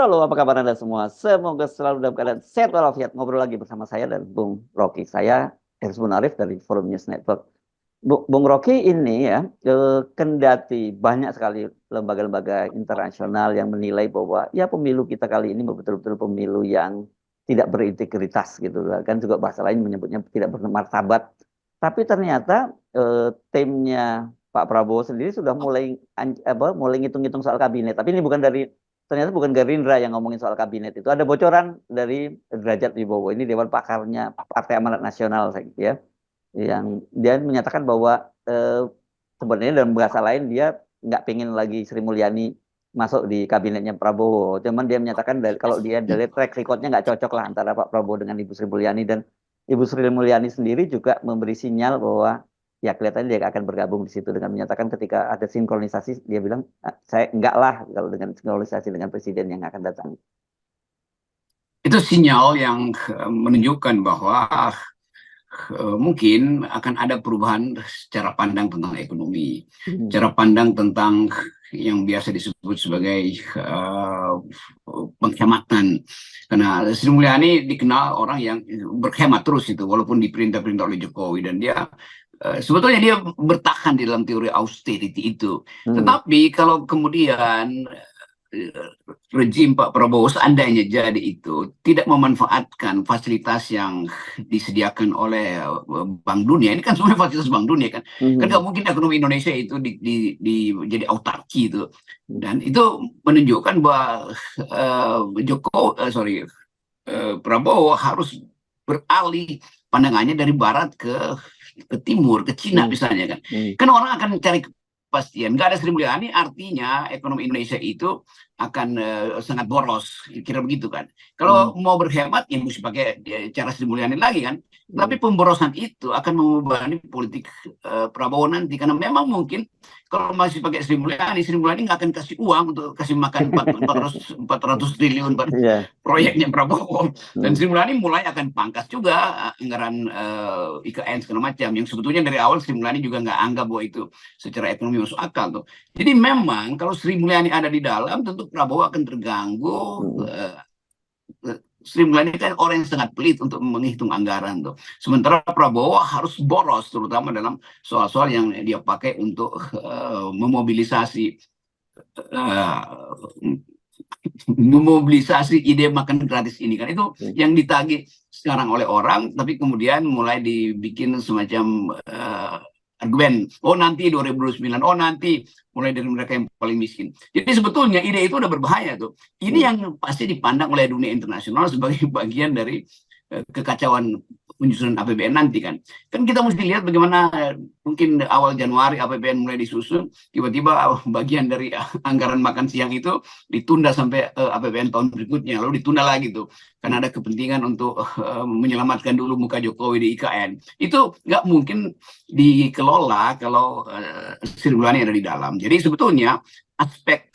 Halo, apa kabar Anda semua? Semoga selalu dalam keadaan sehat walafiat. Ngobrol lagi bersama saya dan Bung Rocky. Saya Eris Munarif dari Forum News Network. Bung Rocky ini ya, kendati banyak sekali lembaga-lembaga internasional yang menilai bahwa ya pemilu kita kali ini betul-betul pemilu yang tidak berintegritas gitu kan, juga bahasa lain menyebutnya tidak bermartabat. Tapi ternyata timnya Pak Prabowo sendiri sudah mulai ngitung-ngitung soal kabinet. Tapi ini ternyata bukan Gerindra yang ngomongin soal kabinet itu. Ada bocoran dari Derajat Wibowo, ini Dewan Pakarnya Partai Amanat Nasional saya gitu ya, yang dia menyatakan bahwa sebenarnya dalam bahasa lain dia nggak pengen lagi Sri Mulyani masuk di kabinetnya Prabowo. Cuman dia menyatakan kalau dia dari track recordnya nggak cocok lah antara Pak Prabowo dengan Ibu Sri Mulyani, dan Ibu Sri Mulyani sendiri juga memberi sinyal bahwa ya kelihatannya dia akan bergabung di situ dengan menyatakan ketika ada sinkronisasi dia bilang saya enggak lah kalau dengan sinkronisasi dengan presiden yang akan datang. Itu sinyal yang menunjukkan bahwa mungkin akan ada perubahan cara pandang tentang ekonomi, cara pandang tentang yang biasa disebut sebagai penghematan. Karena Sri Mulyani dikenal orang yang berhemat terus itu, walaupun diperintah-perintah oleh Jokowi, dan dia sebetulnya dia bertahan di dalam teori austerity itu. Tetapi kalau kemudian rejim Pak Prabowo seandainya jadi itu tidak memanfaatkan fasilitas yang disediakan oleh Bank Dunia, ini kan semuanya fasilitas Bank Dunia kan, kan nggak mungkin ekonomi Indonesia itu jadi autarki itu, dan itu menunjukkan bahwa Prabowo harus beralih pandangannya dari barat ke timur, ke Cina misalnya kan. Kan orang akan mencari kepastian. Nggak ada Sri Mulyani, artinya ekonomi Indonesia itu akan sangat boros, kira begitu kan. Kalau mau berhemat, ya mesti pakai cara Sri Mulyani lagi kan. Tapi pemborosan itu akan membebani politik Prabowo nanti, karena memang mungkin kalau masih pakai Sri Mulyani nggak akan kasih uang untuk kasih makan 400 triliun pada proyeknya Prabowo. Dan Sri Mulyani mulai akan pangkas juga anggaran IKN segala macam, yang sebetulnya dari awal Sri Mulyani juga nggak anggap bahwa itu secara ekonomi masuk akal tuh. Jadi memang kalau Sri Mulyani ada di dalam, tentu Prabowo akan terganggu. Sri Mulyani kan orang yang sangat pelit untuk menghitung anggaran tuh. Sementara Prabowo harus boros, terutama dalam soal-soal yang dia pakai untuk memobilisasi ide makan gratis ini kan, itu yang ditagih sekarang oleh orang, tapi kemudian mulai dibikin semacam argumen, oh nanti 2029, oh nanti mulai dari mereka yang paling miskin. Jadi sebetulnya ide itu udah berbahaya tuh. Ini yang pasti dipandang oleh dunia internasional sebagai bagian dari kekacauan penyusunan APBN nanti kan. Kan kita mesti lihat bagaimana mungkin awal Januari APBN mulai disusun, tiba-tiba bagian dari anggaran makan siang itu ditunda sampai APBN tahun berikutnya, lalu ditunda lagi tuh, karena ada kepentingan untuk menyelamatkan dulu muka Jokowi di IKN. Itu nggak mungkin dikelola kalau Sri Mulyani ada di dalam. Jadi sebetulnya aspek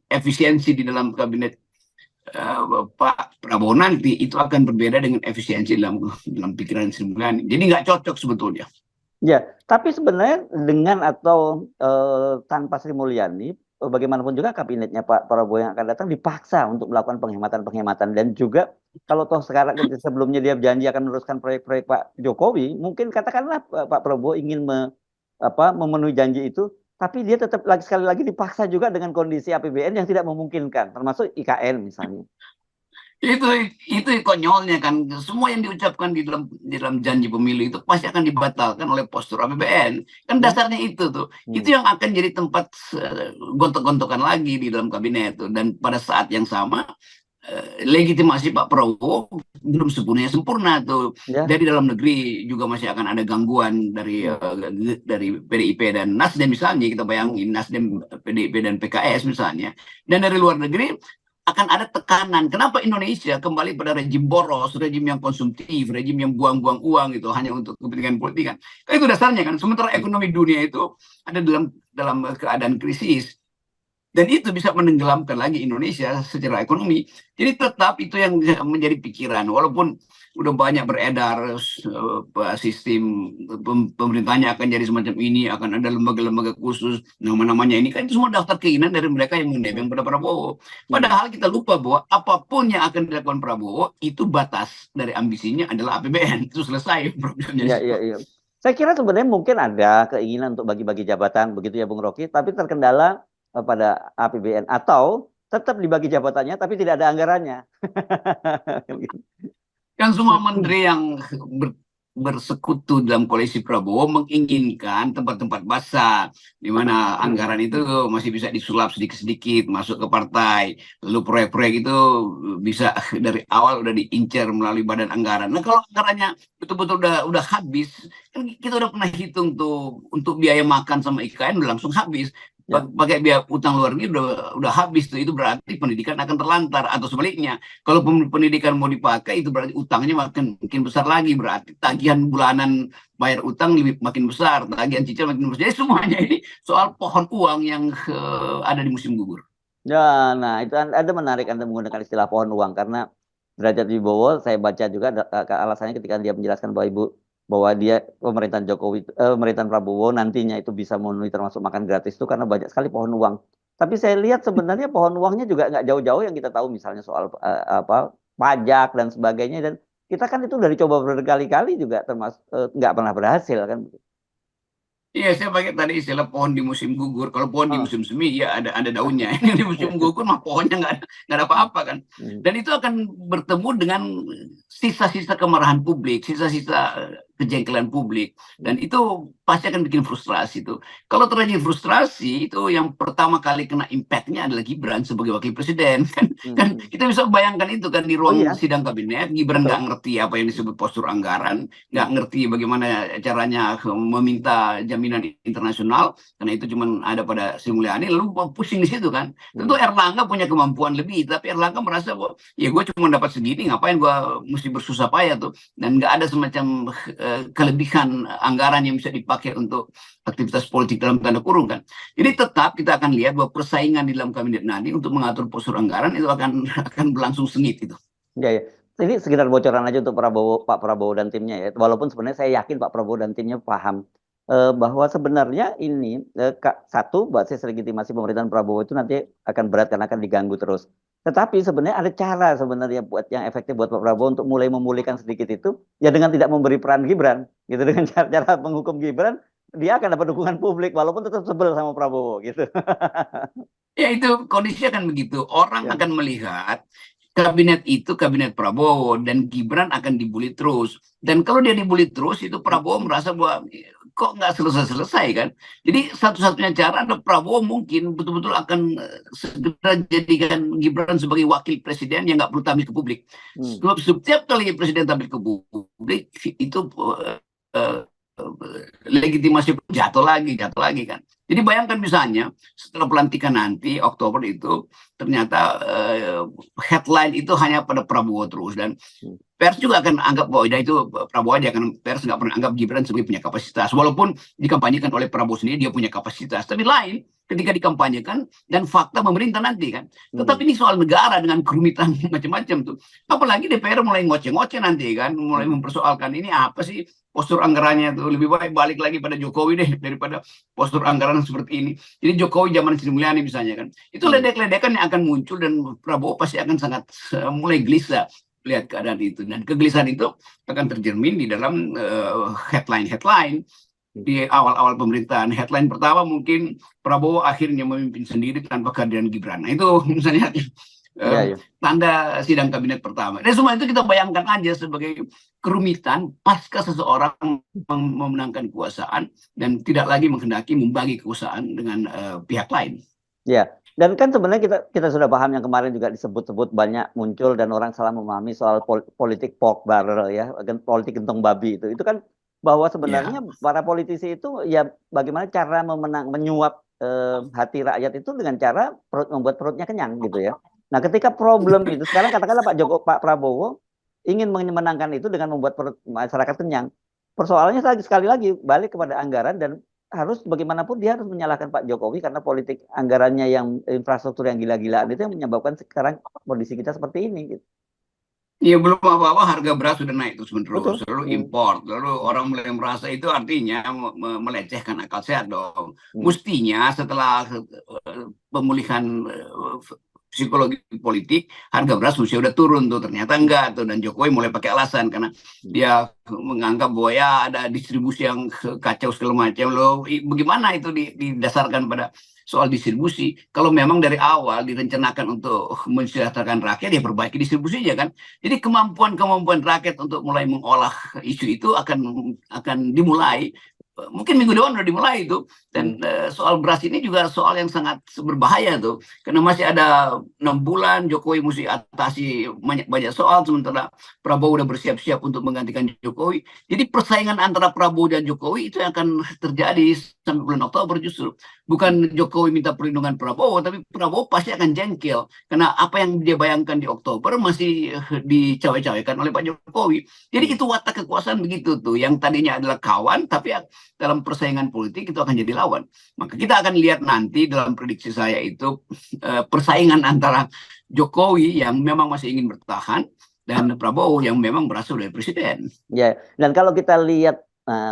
efisiensi di dalam kabinet Pak Prabowo nanti itu akan berbeda dengan efisiensi dalam pikiran Sri Mulyani. Jadi nggak cocok sebetulnya. Ya, tapi sebenarnya dengan atau tanpa Sri Mulyani, bagaimanapun juga kabinetnya Pak Prabowo yang akan datang dipaksa untuk melakukan penghematan-penghematan, dan juga kalau toh sekarang sebelumnya dia janji akan meneruskan proyek-proyek Pak Jokowi, mungkin katakanlah Pak Prabowo ingin memenuhi janji itu, tapi dia tetap sekali lagi dipaksa juga dengan kondisi APBN yang tidak memungkinkan, termasuk IKN misalnya. Itu konyolnya kan, semua yang diucapkan di dalam janji pemilu itu pasti akan dibatalkan oleh postur APBN kan, dasarnya itu tuh. Itu yang akan jadi tempat gontok-gontokan lagi di dalam kabinet tuh. Dan pada saat yang sama legitimasi Pak Prabowo belum sepenuhnya sempurna tuh. Dari dalam negeri juga masih akan ada gangguan dari PDIP dan Nasdem misalnya, kita bayangin Nasdem, PDIP dan PKS misalnya. Dan dari luar negeri akan ada tekanan. Kenapa Indonesia kembali pada rejim boros, rejim yang konsumtif, rejim yang buang-buang uang itu hanya untuk kepentingan politik kan? Itu dasarnya kan. Sementara ekonomi dunia itu ada dalam keadaan krisis. dan itu bisa menenggelamkan lagi Indonesia secara ekonomi. Jadi tetap itu yang menjadi pikiran, walaupun udah banyak beredar sistem pemerintahnya akan jadi semacam ini, akan ada lembaga-lembaga khusus, nama-namanya ini kan itu semua daftar keinginan dari mereka yang menebeng pada Prabowo. Padahal kita lupa bahwa apapun yang akan dilakukan Prabowo itu batas dari ambisinya adalah APBN, itu selesai problemnya. Ya, ya, ya. Saya kira sebenarnya mungkin ada keinginan untuk bagi-bagi jabatan begitu ya Bung Rocky, tapi terkendala pada APBN atau tetap dibagi jabatannya tapi tidak ada anggarannya. Kan semua menteri yang bersekutu dalam koalisi Prabowo menginginkan tempat-tempat basah di mana anggaran itu masih bisa disulap sedikit-sedikit masuk ke partai, lalu proyek-proyek itu bisa dari awal udah diincar melalui badan anggaran. Nah kalau anggarannya betul-betul udah habis, kan kita udah pernah hitung tuh untuk biaya makan sama IKN udah langsung habis. Ya. Pakai biaya utang luar negeri udah habis tuh, itu berarti pendidikan akan terlantar, atau sebaliknya kalau pendidikan mau dipakai itu berarti utangnya makin besar lagi, berarti tagihan bulanan bayar utang makin besar, tagihan cicil makin besar. Jadi semuanya ini soal pohon uang yang ada di musim gugur. Ya, nah itu ada menarik Anda menggunakan istilah pohon uang karena Derajat Wibowo saya baca juga alasannya ketika dia menjelaskan bahwa dia pemerintahan pemerintahan Prabowo nantinya itu bisa memenuhi termasuk makan gratis itu karena banyak sekali pohon uang. Tapi saya lihat sebenarnya pohon uangnya juga nggak jauh-jauh yang kita tahu misalnya soal pajak dan sebagainya, dan kita kan itu udah dicoba berkali-kali juga termasuk nggak pernah berhasil kan. Iya, saya pakai tadi istilah pohon di musim gugur. Kalau pohon di Oh. musim semi ya ada daunnya. Ini di musim gugur mah pohonnya nggak ada apa-apa kan. Hmm. Dan itu akan bertemu dengan sisa-sisa kemarahan publik, sisa-sisa kejengkelan publik, dan itu pasti akan bikin frustrasi tuh. Kalau terjadi frustrasi itu yang pertama kali kena impactnya adalah Gibran sebagai wakil presiden kan. Kan kita bisa bayangkan itu kan di Oh ruang iya, sidang kabinet, Gibran nggak betul. ngerti apa yang disebut postur anggaran, nggak ngerti bagaimana caranya meminta jaminan internasional, karena itu cuma ada pada Sri Mulyani, lalu pusing di situ kan. Tentu Erlangga punya kemampuan lebih, tapi Erlangga merasa bahwa ya gue cuma dapat segini, ngapain gue mesti bersusah payah tuh, dan nggak ada semacam kelebihan anggaran yang bisa dipakai untuk aktivitas politik dalam tanda kurung kan. Jadi tetap kita akan lihat bahwa persaingan di dalam kabinet nanti untuk mengatur postur anggaran itu akan berlangsung sengit itu. Ya, ya. Ini sekedar bocoran aja untuk Pak Prabowo dan timnya ya. Walaupun sebenarnya saya yakin Pak Prabowo dan timnya paham bahwa sebenarnya ini satu basis legitimasi pemerintahan Prabowo itu nanti akan berat karena akan diganggu terus. Tetapi sebenarnya ada cara sebenarnya buat yang efektif buat Pak Prabowo untuk mulai memulihkan sedikit itu ya dengan tidak memberi peran Gibran gitu, dengan cara menghukum Gibran dia akan dapat dukungan publik walaupun tetap sebel sama Prabowo gitu. Ya itu kondisi akan begitu. Orang Ya. akan melihat kabinet itu kabinet Prabowo dan Gibran akan dibully terus. Dan kalau dia dibully terus itu Prabowo merasa bahwa kok nggak selesai-selesai kan. Jadi satu-satunya cara adalah Prabowo mungkin betul-betul akan segera jadikan Gibran sebagai wakil presiden yang nggak perlu tampil ke publik. Sebab setiap kali presiden tampil ke publik itu uh, legitimasi jatuh lagi kan. Jadi bayangkan misalnya setelah pelantikan nanti Oktober itu ternyata headline itu hanya pada Prabowo terus, dan pers juga akan anggap bahwa itu Prabowo aja, kan pers nggak pernah anggap Gibran sebagai punya kapasitas, walaupun dikampanyekan oleh Prabowo sendiri dia punya kapasitas, tapi lain ketika dikampanyekan dan fakta pemerintah nanti kan. Tetapi ini soal negara dengan kerumitan macam-macam tuh, apalagi DPR mulai ngoceh-ngoceh nanti kan, mulai mempersoalkan ini apa sih postur anggarannya tuh, lebih baik balik lagi pada Jokowi deh daripada postur anggaran seperti ini. Jadi Jokowi zaman Sri Mulyani misalnya kan, itu ledek-ledekan yang akan muncul, dan Prabowo pasti akan sangat mulai gelisah lihat keadaan itu, dan kegelisahan itu akan tercermin di dalam headline-headline di awal-awal pemerintahan. Headline pertama mungkin Prabowo akhirnya memimpin sendiri tanpa kehadiran Gibran. Nah, itu misalnya tanda sidang kabinet pertama. Dan semua itu kita bayangkan aja sebagai kerumitan pasca seseorang memenangkan kekuasaan dan tidak lagi menghendaki membagi kekuasaan dengan pihak lain. Ya, dan kan sebenarnya kita sudah paham yang kemarin juga disebut-sebut banyak muncul dan orang salah memahami soal politik pork barrel ya, politik gentong babi itu kan bahwa sebenarnya para politisi itu ya bagaimana cara menyuap hati rakyat itu dengan cara membuat perutnya kenyang gitu ya. Nah, ketika problem itu sekarang katakanlah Pak Prabowo ingin memenangkan itu dengan membuat perut masyarakat kenyang. Persoalannya sekali lagi balik kepada anggaran dan harus bagaimanapun dia harus menyalahkan Pak Jokowi karena politik anggarannya yang infrastruktur yang gila-gilaan itu yang menyebabkan sekarang kondisi kita seperti ini gitu. Ya belum apa-apa harga beras sudah naik terus Betul. menerus, lalu impor, lalu orang mulai merasa itu artinya melecehkan akal sehat dong. Mestinya setelah pemulihan psikologi politik, harga beras mesti udah turun tuh, ternyata enggak tuh, dan Jokowi mulai pakai alasan karena dia menganggap bahwa ya ada distribusi yang kacau segala macam. Loh, bagaimana itu didasarkan pada soal distribusi? Kalau memang dari awal direncanakan untuk mensejahterakan rakyat, ya perbaiki distribusinya kan. Jadi kemampuan rakyat untuk mulai mengolah isu itu akan dimulai. Mungkin minggu depan udah dimulai itu. Dan soal beras ini juga soal yang sangat berbahaya tuh. Karena masih ada 6 bulan Jokowi mesti atasi banyak soal, sementara Prabowo udah bersiap-siap untuk menggantikan Jokowi. Jadi persaingan antara Prabowo dan Jokowi itu yang akan terjadi sampai bulan Oktober justru. Bukan Jokowi minta perlindungan Prabowo, tapi Prabowo pasti akan jengkel. Karena apa yang dia bayangkan di Oktober masih dicawe-cawekan oleh Pak Jokowi. Jadi itu watak kekuasaan begitu tuh. Yang tadinya adalah kawan, tapi dalam persaingan politik itu akan jadi lawan. Maka kita akan lihat nanti dalam prediksi saya itu persaingan antara Jokowi yang memang masih ingin bertahan dan Prabowo yang memang berasal dari presiden. Ya, dan kalau kita lihat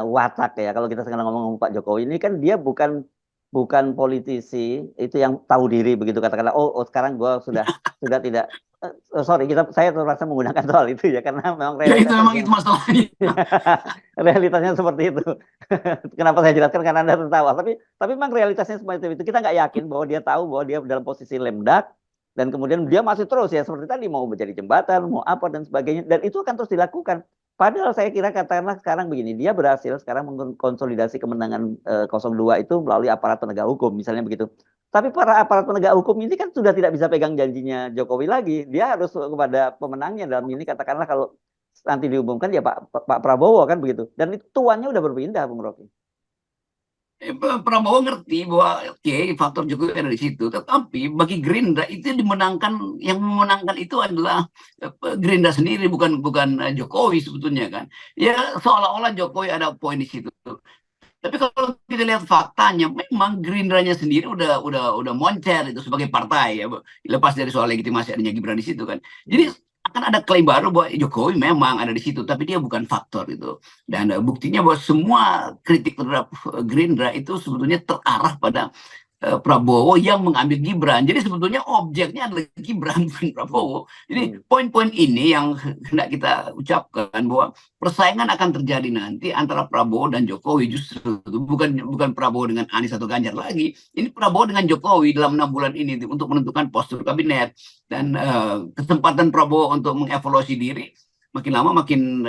watak ya, kalau kita sekarang ngomong Pak Jokowi ini kan dia bukan politisi itu yang tahu diri begitu, katakanlah oh sekarang gue sudah tidak sorry saya terpaksa menggunakan soal itu ya karena memang ya itu memang itu masalahnya. realitasnya seperti itu. Kenapa saya jelaskan karena Anda tertawa, tapi memang realitasnya seperti itu. Kita nggak yakin bahwa dia tahu bahwa dia dalam posisi lemdak dan kemudian dia masih terus ya seperti tadi mau menjadi jembatan, mau apa dan sebagainya, dan itu akan terus dilakukan. Padahal saya kira katakanlah sekarang begini, dia berhasil sekarang mengkonsolidasi kemenangan 02 itu melalui aparat penegak hukum misalnya begitu. Tapi para aparat penegak hukum ini kan sudah tidak bisa pegang janjinya Jokowi lagi. Dia harus kepada pemenangnya dalam ini, katakanlah kalau nanti diumumkan ya Pak Prabowo kan begitu. Dan itu tuannya udah berpindah, Bung Rocky. Prabowo ngerti bahwa faktor Jokowi ada di situ, tetapi bagi Gerindra itu yang memenangkan itu adalah Gerindra sendiri, bukan Jokowi sebetulnya kan. Ya seolah-olah Jokowi ada poin di situ. Tapi kalau kita lihat faktanya, memang Gerindranya sendiri udah moncer itu sebagai partai ya, lepas dari soal legitimasi adanya Gibran di situ kan. Jadi akan ada klaim baru bahwa Jokowi memang ada di situ, tapi dia bukan faktor itu. Dan buktinya bahwa semua kritik terhadap Gerindra itu sebetulnya terarah pada Prabowo yang mengambil Gibran. Jadi sebetulnya objeknya adalah Gibran, bukan Prabowo. Jadi poin-poin ini yang hendak kita ucapkan bahwa persaingan akan terjadi nanti antara Prabowo dan Jokowi, justru bukan Prabowo dengan Anies atau Ganjar lagi. Ini Prabowo dengan Jokowi dalam 6 bulan ini untuk menentukan postur kabinet, dan kesempatan Prabowo untuk mengevaluasi diri makin lama makin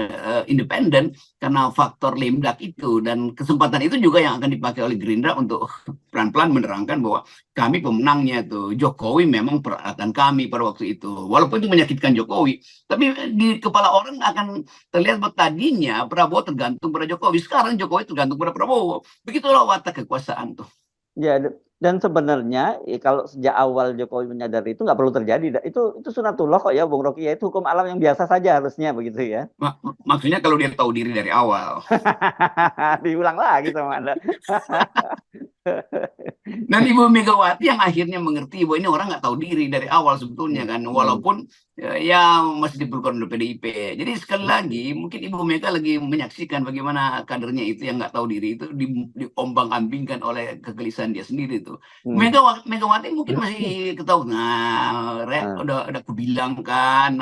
independen karena faktor lemdak itu, dan kesempatan itu juga yang akan dipakai oleh Gerindra untuk pelan-pelan menerangkan bahwa kami pemenangnya tuh, Jokowi memang peralatan kami pada waktu itu, walaupun itu menyakitkan Jokowi, tapi di kepala orang akan terlihat bahwa tadinya Prabowo tergantung pada Jokowi, sekarang Jokowi tergantung pada Prabowo. Begitulah watak kekuasaan tuh. Ya, dan sebenarnya kalau sejak awal Jokowi menyadari itu nggak perlu terjadi. Itu sunatullah kok ya, Bung Rocky ya. Itu hukum alam yang biasa saja harusnya begitu ya. Maksudnya kalau dia tahu diri dari awal. Diulang lagi sama Anda. Dan Ibu Megawati yang akhirnya mengerti bahwa ini orang nggak tahu diri dari awal sebetulnya kan, walaupun ya masih diperlukan oleh PDIP. Jadi sekali lagi mungkin Ibu Mega lagi menyaksikan bagaimana kadernya itu yang nggak tahu diri itu diombang-ambingkan oleh kegelisahan dia sendiri itu. Megawati mungkin masih ketahui, udah kubilang kan,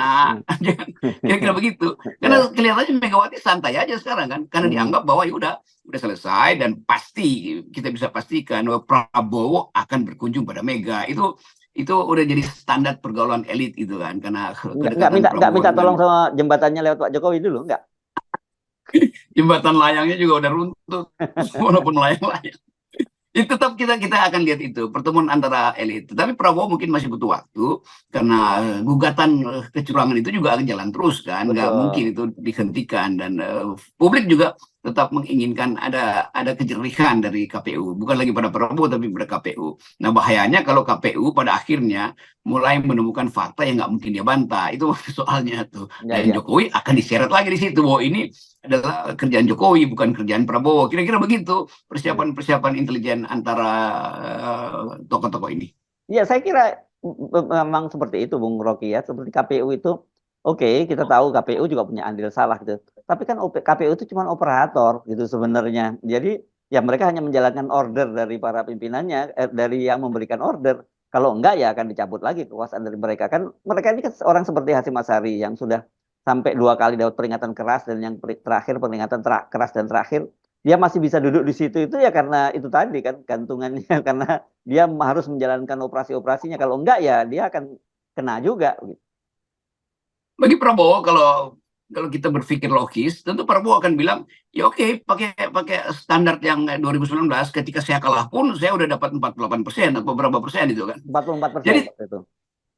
kira-kira begitu. Karena kelihatannya Megawati santai aja sekarang kan, karena dianggap bahwa ya udah selesai, dan pasti kita bisa pastikan bahwa Prabowo akan berkunjung pada Mega. Itu udah jadi standar pergaulan elit itu kan, karena nggak minta tolong sama jembatannya lewat Pak Jokowi dulu, nggak? Jembatan layangnya juga udah runtuh walaupun layang-layang. Itu tetap kita akan lihat itu pertemuan antara elit. Tapi Prabowo mungkin masih butuh waktu karena gugatan kecurangan itu juga akan jalan terus kan, nggak mungkin itu dihentikan, dan publik juga tetap menginginkan ada kejerihan dari KPU, bukan lagi pada Prabowo tapi pada KPU. Nah bahayanya kalau KPU pada akhirnya mulai menemukan fakta yang nggak mungkin dia bantah, itu soalnya tuh. Ya, Dan ya. Jokowi akan diseret lagi di situ bahwa ini adalah kerjaan Jokowi bukan kerjaan Prabowo. Kira-kira begitu persiapan intelijen antara tokoh-tokoh ini. Ya, saya kira memang seperti itu, Bung Rocky ya. Seperti KPU itu, oke, kita tahu KPU juga punya andil salah gitu. Tapi kan KPU itu cuma operator gitu sebenarnya. Jadi ya mereka hanya menjalankan order dari para pimpinannya, dari yang memberikan order. Kalau enggak ya akan dicabut lagi kekuasaan dari mereka. Kan mereka ini kan orang seperti Hasyim Asyari yang sudah sampai 2 kali dapat peringatan keras, dan yang terakhir peringatan keras dan terakhir dia masih bisa duduk di situ itu ya karena itu tadi kan gantungannya, karena dia harus menjalankan operasi-operasinya. Kalau enggak ya dia akan kena juga. Bagi Prabowo, kalau kita berpikir logis, tentu Prabowo akan bilang, ya oke, pakai standar yang 2019, ketika saya kalah pun saya udah dapat 48% atau berapa persen itu kan. 44% Jadi waktu itu.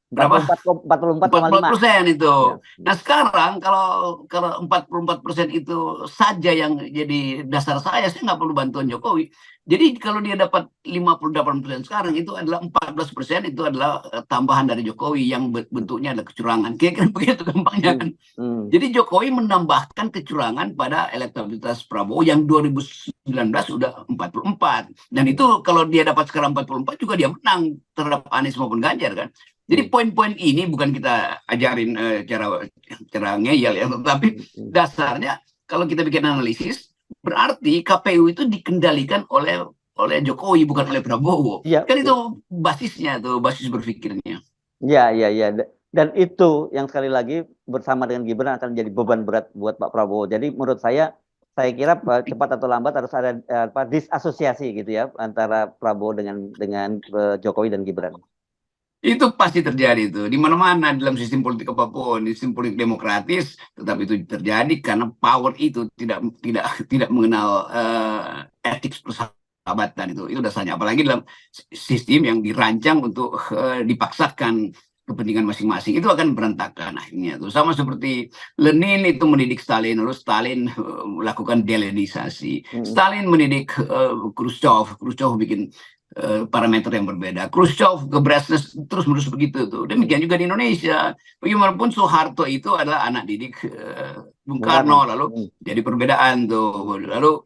berapa? 44,5. 40% itu. Ya. Nah sekarang kalau 44% itu saja yang jadi dasar saya nggak perlu bantuan Jokowi. Jadi kalau dia dapat 58% sekarang, itu adalah 14% itu adalah tambahan dari Jokowi yang bentuknya adalah kecurangan. Kira-kira begitu gampangnya kan. Jadi Jokowi menambahkan kecurangan pada elektabilitas Prabowo yang 2019 sudah 44. Dan itu kalau dia dapat sekarang 44 juga dia menang terhadap Anies maupun Ganjar kan. Jadi poin-poin ini bukan kita ajarin cara ngeyel ya, tapi dasarnya kalau kita bikin analisis berarti KPU itu dikendalikan oleh Jokowi bukan oleh Prabowo. Ya, kan itu basisnya tuh, basis berpikirnya. Ya. Dan itu yang sekali lagi bersama dengan Gibran akan menjadi beban berat buat Pak Prabowo. Jadi menurut saya kira cepat atau lambat harus ada disasosiasi gitu ya antara Prabowo dengan Jokowi dan Gibran. Itu pasti terjadi itu di mana-mana dalam sistem politik apapun, di sistem politik demokratis tetap itu terjadi karena power itu tidak mengenal etik persahabatan. Itu dasarnya, apalagi dalam sistem yang dirancang untuk dipaksakan kepentingan masing-masing, itu akan berantakan akhirnya. Itu sama seperti Lenin itu mendidik Stalin, lalu Stalin melakukan delenisasi. Stalin mendidik Khrushchev bikin parameter yang berbeda. Khrushchev ke Brezhnev terus-menerus begitu tuh. Demikian juga di Indonesia. Bagaimanapun Soeharto itu adalah anak didik Bung Karno, lalu jadi perbedaan tuh. Lalu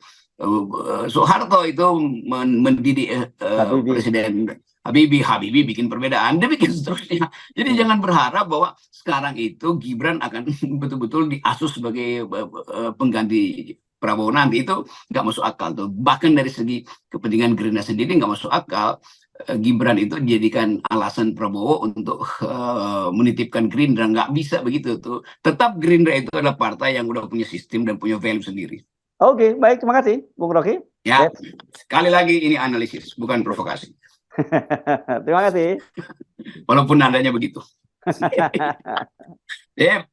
Soeharto itu mendidik Presiden Habibie bikin perbedaan, demikian seterusnya. Jadi jangan berharap bahwa sekarang itu Gibran akan betul-betul diasus sebagai pengganti Prabowo nanti, itu nggak masuk akal tuh. Bahkan dari segi kepentingan Gerindra sendiri nggak masuk akal Gibran itu dijadikan alasan Prabowo untuk menitipkan Gerindra. Nggak bisa begitu tuh. Tetap Gerindra itu adalah partai yang udah punya sistem dan punya value sendiri. Oke, baik, terima kasih Bung Rocky. Ya, sekali lagi ini analisis, bukan provokasi. Terima kasih. Walaupun nadanya begitu. Yep.